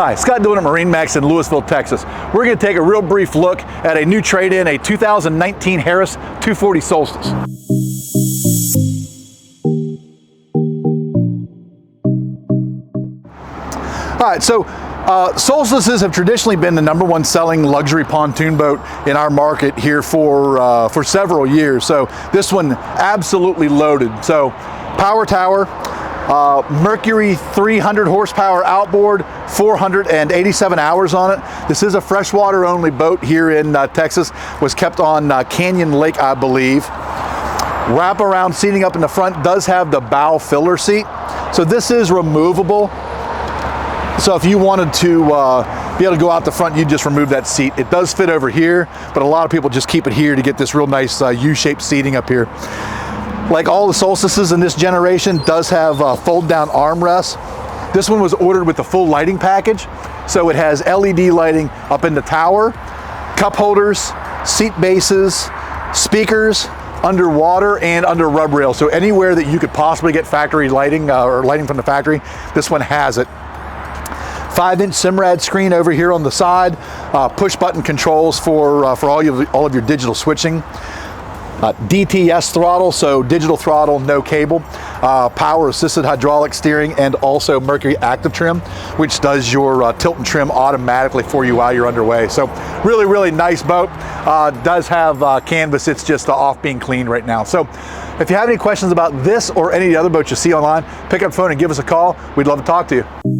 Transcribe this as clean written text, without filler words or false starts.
Hi, Scott Dillon at MarineMax in Lewisville, Texas. We're going to take a real brief look at a new trade-in, a 2019 Harris 240 Solstice. All right, so Solstices have traditionally been the #1 selling luxury pontoon boat in our market here for several years. So this one absolutely loaded. So power tower, Mercury 300 horsepower outboard, 487 hours on it. This is a freshwater only boat here in Texas. Was kept on Canyon Lake, I believe. Wraparound seating up in the front, does have the bow filler seat. So this is removable. So if you wanted to be able to go out the front, you just remove that seat. It does fit over here, but a lot of people just keep it here to get this real nice U-shaped seating up here. Like all the Solstices in this generation, does have fold down armrests. This one was ordered with the full lighting package. So it has LED lighting up in the tower, cup holders, seat bases, speakers, underwater and under rub rail. So anywhere that you could possibly get factory lighting or lighting from the factory, this one has it. 5-inch Simrad screen over here on the side, push button controls for all of your digital switching. DTS throttle, so digital throttle, no cable. Power assisted hydraulic steering, and also Mercury Active Trim, which does your tilt and trim automatically for you while you're underway. So really, really nice boat. Does have canvas, it's just off being cleaned right now. So if you have any questions about this or any of the other boats you see online, pick up the phone and give us a call. We'd love to talk to you.